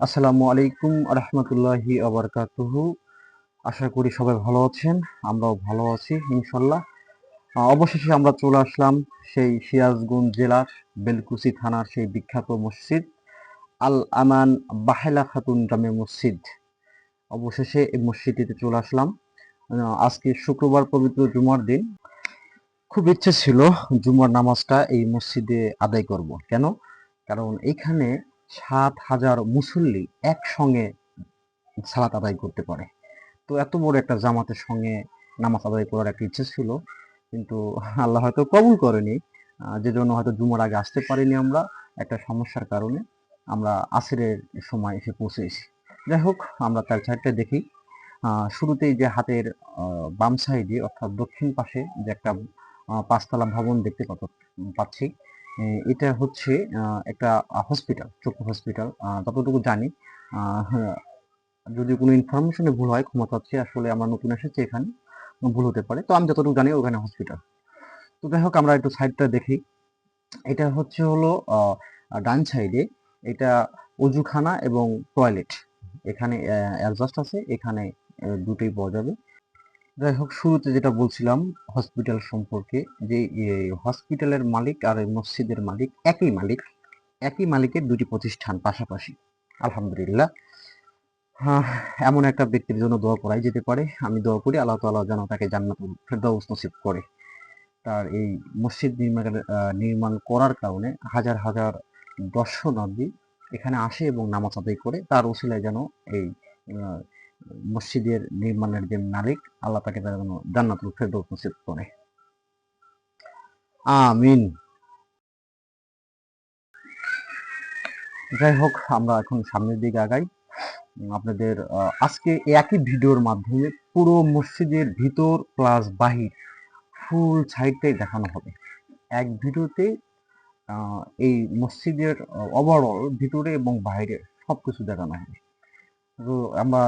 আসসালামু আলাইকুম রহমতুল্লাহি আবরকাতুহু। আশা করি সবাই ভালো আছেন, আমরাও ভালো আছি ইনশাল্লাহ। অবশেষে আমরা চলে আসলাম সেই সিরাজগঞ্জ জেলার বেলকুচি থানার সেই বিখ্যাত মসজিদ আল আমান বাহেলা খাতুন জামে মসজিদ। অবশেষে এই মসজিদটিতে চলে আসলাম। আজকে শুক্রবার, পবিত্র জুমার দিন। খুব ইচ্ছে ছিল জুমার নামাজটা এই মসজিদে আদায় করব। কেন? কারণ এইখানে ৭,০০০ মুসল্লি একসঙ্গে সালাত আদায় করতে পারে। তো এত বড় একটা জামাতের সঙ্গে নামাজ আদায় করার একটা ইচ্ছে ছিল, কিন্তু আল্লাহ হয়তো কবুল করেনি। যে জন্য হয়তো জুমার আগে আসতে পারিনি আমরা, একটা সমস্যার কারণে। আমরা আসরের সময় এসে পৌঁছেছি। যাই হোক, আমরা তার সাইডটা দেখি। শুরুতেই যে হাতের বাম সাইডে অর্থাৎ দক্ষিণ পাশে যে একটা পাঁচতলা ভবন দেখতে পাচ্ছি, এটা হচ্ছে একটা হসপিটাল, চক্ষু হসপিটাল। যতটুকু জানি, হ্যাঁ, যদি কোনো ইনফরমেশনে ভুল হয় ক্ষমা চাচ্ছি, আসলে আমরা নতুন এসেছি এখানে, ভুল হতে পারে। তো আমি যতটুকু জানি ওখানে হসপিটাল। তো যাই হোক, আমরা একটু সাইডটা দেখি। এটা হচ্ছে হলো ডান সাইডে এটা অজুখানা এবং টয়লেট। এখানে অ্যাডজাস্ট আছে, এখানে দুটোই পাওয়া যাবে। যাই হোক, শুরুতে যেটা বলছিলাম হসপিটাল সম্পর্কে, যে হসপিটালের মালিক আর এই মসজিদের মালিক একই মালিক, একই মালিকের দুটি প্রতিষ্ঠান পাশাপাশি। আলহামদুলিল্লাহ। হ্যাঁ, এমন একটা ব্যক্তির জন্য দোয়া করাই যেতে পারে। আমি দোয়া করি আল্লাহ তাআলা যেন তাকে জান্নাতুল ফেরদাউস নসিব করে। তার এই মসজিদ নির্মাণ করার কারণে হাজার হাজার দর্শনার্থী এখানে আসে এবং নামাজ আদায় করে। তার উসিলায় যেন এই আহ, মসজিদের নির্মাণের যে মালিক, আল্লাহ তাকে যেন জান্নাতুল ফেরদাউস নসিব করে। আমিন। যাই হোক, আমরা এখন সামনের দিকে আগাই। আপনাদের আজকে একই ভিডিওর মাধ্যমে পুরো মসজিদের ভিতর প্লাস বাহির ফুল সাইডটাই দেখানো হবে এক ভিডিওতে। এই মসজিদের ওভারঅল ভিতরে এবং বাইরে সবকিছু দেখানো হবে। তো আমরা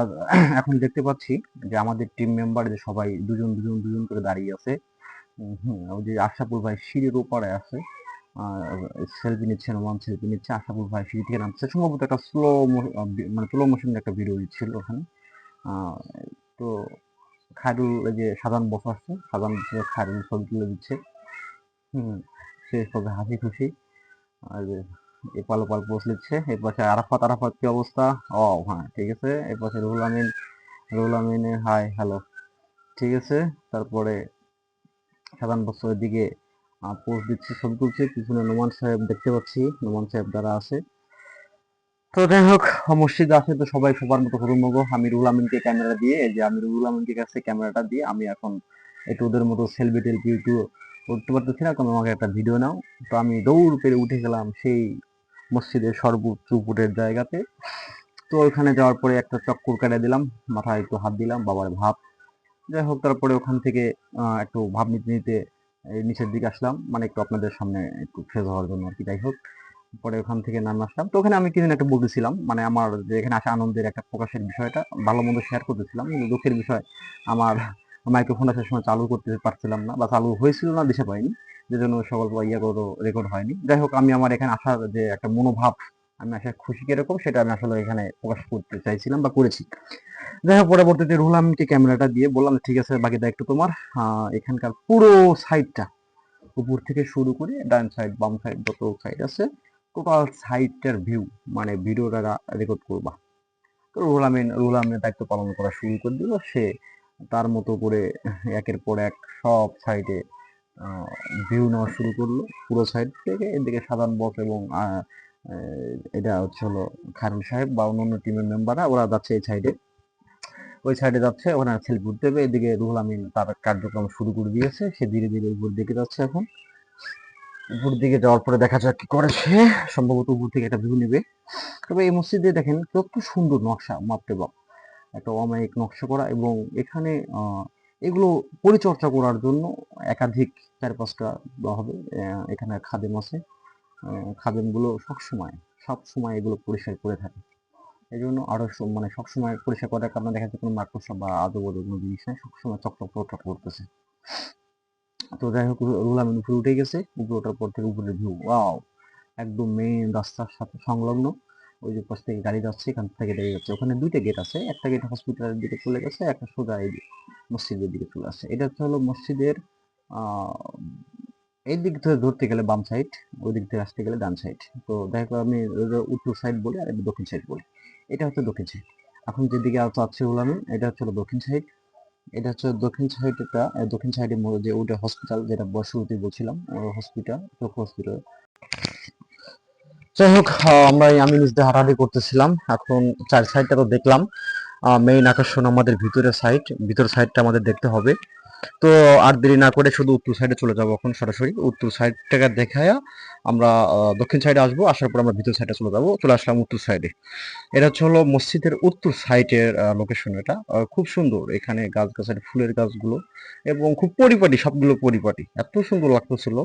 এখন দেখতে পাচ্ছি যে আমাদের টিম মেম্বার যে সবাই দুজন দুজন দুজন করে দাঁড়িয়ে আছে। ওই যে আশরাফুল ভাই সিঁড়ির উপরে আছে, সেলফি নিচ্ছে, নোমান সেলফি নিচ্ছে। আশরাফুল ভাই সিঁড়ি থেকে নামছে, সম্ভবত একটা মানে স্লো মোশন একটা ভিডিও ছিল ওখানে। আহ, তো খায়রুল, এই যে সাজান বস আসছে, সাজান বসে খায়রুল ছবি তুলে দিচ্ছে। হুম, সে সবে হাসি খুশি। আর যে এপাল ওপাল পোস্ট লিখছে। এর পাশে আরাফাত, আরাফাত কি অবস্থা? ও হ্যাঁ, ঠিক আছে। এর পাশে রুহুল আমিন, রুহুল আমিনের হাই হ্যালো, ঠিক আছে। তারপরে সাধারণ বছরের দিকে পোস্ট দিচ্ছে, ছবি তুলছে। পিছনে নোমান সাহেব দেখতে পাচ্ছি, নোমান সাহেব দ্বারা আছে। তো যাই হোক, মসজিদে আসে তো সবাই সবার মতো হুড়ুমুড়। আমি রুহুল আমিনকে ক্যামেরা দিয়ে, এই যে আমি রুহুল আমিনকে কাছে ক্যামেরাটা দিয়ে আমি এখন একটু ওদের মতো সেলফি টেলফি একটু করতে পারতেছি না, তুমি আমাকে একটা ভিডিও নাও। তো আমি দৌড় করে উঠে গেলাম সেই মসজিদের সর্বোচ্চ উপরের জায়গাতে। তো ওখানে যাওয়ার পরে একটা চক্কর কেটে দিলাম, মাথায় একটু হাত দিলাম, বাবার ভাব। যাই হোক, তারপরে ওখান থেকে একটু ভাব নিতে নিতে এই নিচের দিকে আসলাম, মানে একটু আপনাদের সামনে একটু ফ্রেশ হওয়ার জন্য আর কি। যাই হোক, পরে ওখান থেকে নাম আসলাম। তো ওখানে আমি কিছু একটা বলতেছিলাম, মানে আমার যে এখানে আসা আনন্দের একটা প্রকাশের বিষয়টা ভালো মন্দ শেয়ার করতেছিলাম, কিন্তু দুঃখের বিষয় আমার মাইক্রোফোনটা সে সময় চালু করতে পারছিলাম না, বা চালু হয়েছিল না, দিশা পাইনি, যে জন্য সকল ইয়ে করে রেকর্ড হয়নি। যাই হোক, আমি আমার এখানে আসার যে একটা মনোভাব, আমি আসার খুশি কিরকম সেটা আমি আসলে এখানে প্রকাশ করতে চাইছিলাম বা করেছি। যাই হোক, পরবর্তীতে রুহুল আমিনকে ক্যামেরাটা দিয়ে বললাম, ঠিক আছে বাকি দায়িত্ব তোমার। এখানকার পুরো সাইডটা উপর থেকে শুরু করে ডান সাইড বাম সাইড যত সাইড আছে, টোটাল সাইডটার ভিউ, মানে ভিডিওটা রেকর্ড করবা। তো রুহুল আমিনের দায়িত্ব পালন করা শুরু করে দিল সে। তার মতো করে একের পর এক সব সাইডে ভিউ নেওয়া শুরু করলো। পুরো সাইড থেকে এদিকে সাধারণ বস এবং এটা হচ্ছে হলো খায়রুল সাহেব বা অন্যান্য টিমের মেম্বাররা, ওরা যাচ্ছে এই সাইডে, ওই সাইডে যাচ্ছে, ওখানে সেলফি উঠতে হবে। এদিকে রুহুল আমিন তার কার্যক্রম শুরু করে দিয়েছে, সে ধীরে ধীরে উপর দিকে যাচ্ছে এখন। উপর দিকে যাওয়ার পরে দেখা যাক কি করে সে। সম্ভবত উপর থেকে একটা ভিউ নেবে। তবে এই মসজিদে দেখেন কত সুন্দর নকশা, মাপতে বাপ, একটা অমায়িক নকশা করা। এবং এখানে এগুলো পরিচর্যা করার জন্য একাধিক 4-5টা দেওয়া হবে। এখানে খাদেম আছে, খাদেমগুলো সব সময় এগুলো পরিষ্কার করে থাকে। এই জন্য আরো মানে সবসময় পরিষ্কার করার কারণে দেখা যাচ্ছে কোনো মাকড়সা বা আজব কোনো জিনিস নেই, সবসময় চকচক চকচক করতেছে। তো যাই হোক, রুহুল আমিন উপরে উঠে গেছে। উপরে ওঠার পর থেকে উপরের ভিউ, ওয়াও, একদম মেইন রাস্তার সাথে সংলগ্ন। ওই যে পাশ থেকে গাড়ি যাচ্ছে, এখান থেকে গাড়ি যাচ্ছে, ওখানে দুইটা গেট আছে, একটা গেট হসপিটালের দিকে চলে গেছে, একটা সোজা এই মসজিদের দিকে চলে আসছে। এটা হচ্ছে হলো মসজিদের এই দিক থেকে ধরতে গেলে বাম সাইড, ওই দিক থেকে আসতে গেলে ডান সাইড। তো দেখো আমি উত্তর সাইড বলি আর দক্ষিণ সাইড বলি। এটা হচ্ছে দক্ষিণ সাইড। এখন যেদিকে যাচ্ছি বললাম, এটা হচ্ছে হলো দক্ষিণ সাইড। এটা হচ্ছে দক্ষিণ সাইড। এটা দক্ষিণ সাইডে যে ওটা হসপিটাল, যেটা শুরুতে বলছিলাম, হসপিটাল, চক্ষু হসপিটাল। যাই হোক, আমি নিজ দিয়ে হাঁটাহাঁটি করতেছিলাম। এখন চার সাইডটা তো দেখলাম। মেইন আকর্ষণ আমাদের ভিতরের সাইড, ভিতর সাইডটা আমাদের দেখতে হবে। তো আর দেরি না করে শুধু উত্তর সাইডে চলে যাবো এখন সরাসরি। উত্তর সাইডটাকে দেখায়া আমরা দক্ষিণ সাইডে আসবো, আসার পর আমরা ভিতর সাইডে চলে যাবো। চলে আসলাম উত্তর সাইডে। এটা হচ্ছে হলো মসজিদের উত্তর সাইডের লোকেশন। এটা খুব সুন্দর, এখানে গাছ গাছের ফুলের গাছগুলো এবং খুব পরিপাটি, সবগুলো পরিপাটি, এত সুন্দর লাগতেছিল।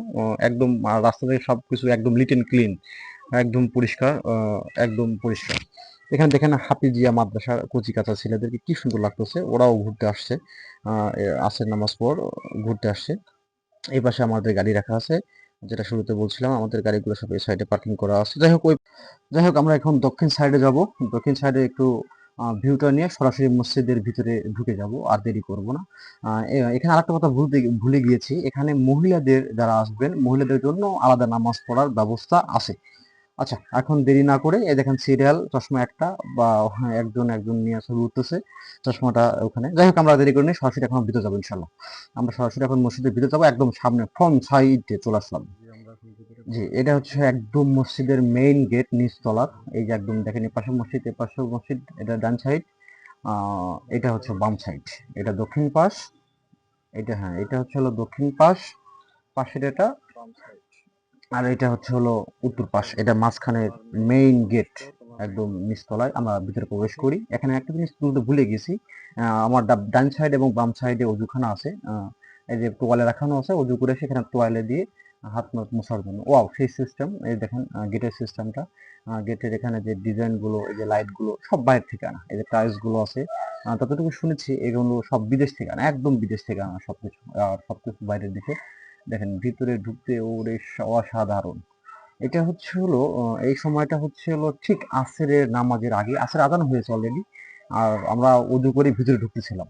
একদম রাস্তা থেকে সবকিছু একদম লিট এন্ড ক্লিন, একদম পরিষ্কার, একদম পরিষ্কার। এখানে দেখেন হাফিজিয়া মাদ্রাসার কচি কাঁচা ছেলেদেরকে কি সুন্দর লাগতেছে, ওরাও ঘুরতে আসছে, আসের নামাজ পর ঘুরতে আসছে। এই পাশে আমাদের গাড়ি রাখা আছে, যেটা শুরুতে বলছিলাম, আমাদের গাড়িগুলো সব এই সাইডে পার্কিং করা আছে। যাই হোক আমরা এখন দক্ষিণ সাইডে যাব। দক্ষিণ সাইডে একটু ভিউটা নিয়ে সরাসরি মসজিদের ভিতরে ঢুকে যাব, আর দেরি করব না। এখানে আরেকটা কথা ভুলে গিয়েছি, এখানে মহিলাদের যারা আসবেন, মহিলাদের জন্য আলাদা নামাজ পড়ার ব্যবস্থা আছে। আচ্ছা, এখন দেরি না করে এই দেখেন সিরিয়াল চশমা একটা বা একজন একজন নিয়ে ছবি উঠতেছে, চশমাটা ওখানে। যাই হোক আমরা দেরি করে নিই, সরাসরি এখন ভিতরে যাবো ইনশাল্লাহ। আমরা সরাসরি এখন মসজিদের ভিতরে যাবো, একদম সামনে ফ্রন্ট সাইডে চলে আসলাম। জি, এটা হচ্ছে একদম মসজিদের মেইন গেট, নিচতলার। এই যে একদম দেখেন, এপাশে মসজিদ, এপাশে মসজিদ, এটা ডান সাইড, এটা হচ্ছে বাম সাইড, এটা দক্ষিণ পাশ। এটা হ্যাঁ, এটা হচ্ছে হলো দক্ষিণ পাশ, পাশের এটা, আর এটা হচ্ছে হলো উত্তর পাশ। এটা মাঝখানের মেইন গেট, একদম নিচতলায় আমরা ভিতরে প্রবেশ করি। এখানে একটা জিনিস তুলতে ভুলে গেছি, আমার ডান সাইড এবং বাম সাইডে অজুখানা আছে, এই যে তোয়ালে রাখানো আছে, অজু করে সেখানে তোয়ালে দিয়ে হাত মোছার জন্য। ওয়াও, সেই সিস্টেম। এই দেখেন গেটের সিস্টেমটা, গেটের এখানে যে ডিজাইন গুলো, এই যে লাইট গুলো সব বাইরে থেকে আনা, এই যে টাইলস গুলো আছে, ততটুকু শুনেছি এগুলো সব বিদেশ থেকে আনা, একদম বিদেশ থেকে আনা সবকিছু। আর সবকিছু বাইরের দিকে দেখেন, ভিতরে ঢুকতে ওরে অসাধারণ। এটা হচ্ছে হলো এই সময়টা হচ্ছে হলো ঠিক আসরের নামাজের আগে, আসর আজান হয়েছে অলরেডি, আর আমরা উজু করে ভিতরে ঢুকতেছিলাম।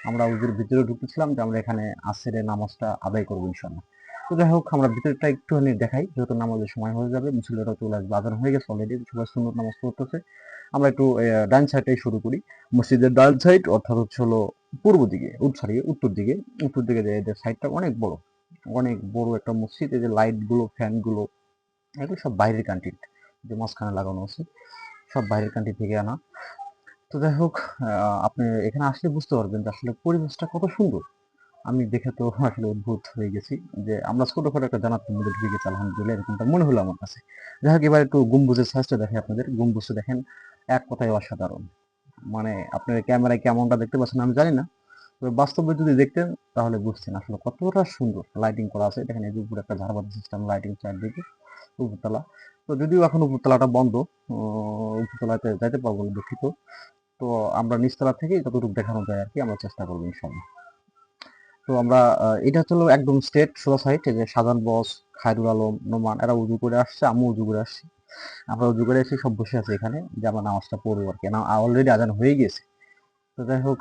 আমরা উজুর ভিতরে ঢুকতেছিলাম যে আমরা এখানে আসরের নামাজটা আদায় করবো ইনশাল্লাহ। তো যাই হোক, আমরা ভিতরটা একটুখানি দেখাই, যেহেতু নামাজের সময় হয়ে যাবে, মুসল্লিরা চলে আসবে, আজান হয়ে গেছে অলরেডি, সবাই সুন্নত নামাজ পড়তেছে। আমরা একটু ডান সাইডটাই শুরু করি। মসজিদের ডান সাইড অর্থাৎ হচ্ছে হলো পূর্ব দিকে, সরি উত্তর দিকে। উত্তর দিকে যে সাইডটা অনেক বড়, অনেক বড় একটা মসজিদ। এই যে লাইট গুলো, ফ্যান গুলো, এগুলো সব বাইরের কান্ট্রি, যে মাঝখানে লাগানো আছে, সব বাইরের কান্ট্রি থেকে আনা। তো যাই হোক, আপনি এখানে আসলে বুঝতে পারবেন যে আসলে পরিবেশটা কত সুন্দর। আমি দেখে তো আসলে উদ্ভূত হয়ে গেছি, যে আমরা ছোটখাটো একটা জান্নাতের মধ্যে ঢুকে গেছি, আলহামদুলিল্লাহ, এরকমটা মনে হলো আমার কাছে। যাই হোক, এবার একটু গম্বুজের সাইজটা দেখে আপনাদের। গম্বুজটা দেখেন, এক কথায় অসাধারণ। মানে আপনার ক্যামেরায় কেমনটা দেখতে পাচ্ছেন আমি জানি না, তবে বাস্তবে যদি দেখতেন তাহলে বুঝতেন আসলে কতটা সুন্দর লাইটিং করা আছে। দেখেন এই যে উপরে একটা ঝাড়বাতি সিস্টেম, লাইটিং চারদিকে, উপরতলা। তো যদিও এখন উপরতলাটা বন্ধ, উপরতলাতে যাইতে পারবো না, দুঃখিত। তো আমরা নিচতলা থেকেই যতটুকু দেখানো যায় আর কি, আমরা চেষ্টা করবো ইনশাল্লাহ। তো আমরা এটা হচ্ছে একদম স্ট্রেট সোজা সাইড, যে সাজান বস, খায়রুল আলম, নোমান, এরা উজু করে আসছে, আমি উজু করে আসছি। আমরা উজু করে এসে সব বসে আছি এখানে, যে আমরা নামাজটা পড়বো আর কি, না অলরেডি আজান হয়ে গেছে। তো যাই হোক,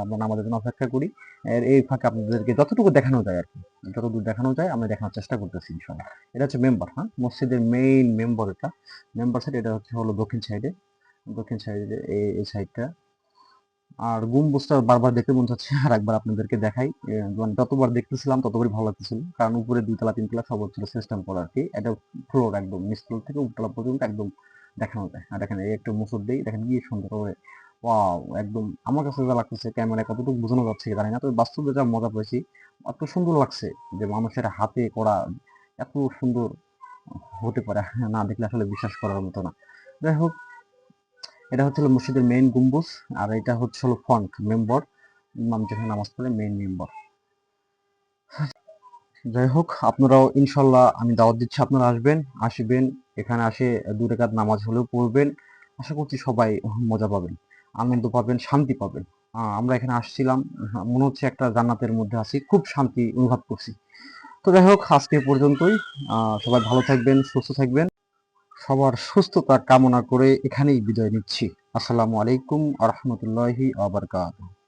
আমরা নামাজের জন্য অপেক্ষা করি। এই ফাঁকে আপনাদেরকে যতটুকু দেখানো যায় আর কি, যতদূর দেখানো যায় আমরা দেখানোর চেষ্টা করতেছি ইনশাল্লাহ। এটা হচ্ছে মেম্বার, হ্যাঁ, মসজিদের মেইন মেম্বার। এটা মেম্বার সাইড, এটা হচ্ছে হলো দক্ষিণ সাইডে, দক্ষিণ সাইডে এই সাইডটা। আর গম্বুজটা বারবার দেখতে মন চাচ্ছে, আর একবার আপনাদেরকে দেখাই। মানে যতবার দেখতেছিলাম ততবারই ভালো লাগতেছিল, কারণ উপরে দুইতলা তিনতলা সব হচ্ছিল সিস্টেম করা আর কি। এটা ফ্লোর একদম নিচতলা থেকে উপতলা পর্যন্ত একদম দেখানো যায়। আর দেখেন এই একটু মুসুর দেই, দেখেন কি সুন্দর করে। ওয়াও, একদম আমার কাছে যা লাগতেছে, ক্যামেরায় কতটুকু বোঝানো যাচ্ছে জানি না, তবে বাস্তবে যা মজা পেয়েছি, এত সুন্দর লাগছে যে মানুষের হাতে করা এত সুন্দর হতে পারে, না দেখলে আসলে বিশ্বাস করার মতো না। যাই হোক, এটা হচ্ছে মসজিদের মেইন গম্বুজ, আর এটা হচ্ছে হলো ফন্ট মেম্বর, ইমাম যেখানে নামাজ পড়ে, মেইন মেম্বর। যাই হোক, আপনারাও ইনশাল্লাহ, আমি দাওয়াত দিচ্ছি, আপনারা আসবেন এখানে, আসে 2 রাকাত নামাজ হলেও পড়বেন। আশা করছি সবাই মজা পাবেন, আনন্দ পাবেন, শান্তি পাবেন। আমরা এখানে আসছিলাম, মনে হচ্ছে একটা জান্নাতের মধ্যে আছি, খুব শান্তি অনুভব করছি। তো যাই হোক, আজকে এ পর্যন্তই। সবাই ভালো থাকবেন, সুস্থ থাকবেন। সবার সুস্থতা কামনা করে এখানেই বিদায় নিচ্ছি। আসসালামু আলাইকুম আ রহমতুল্লাহি আ বারাকাতুহু।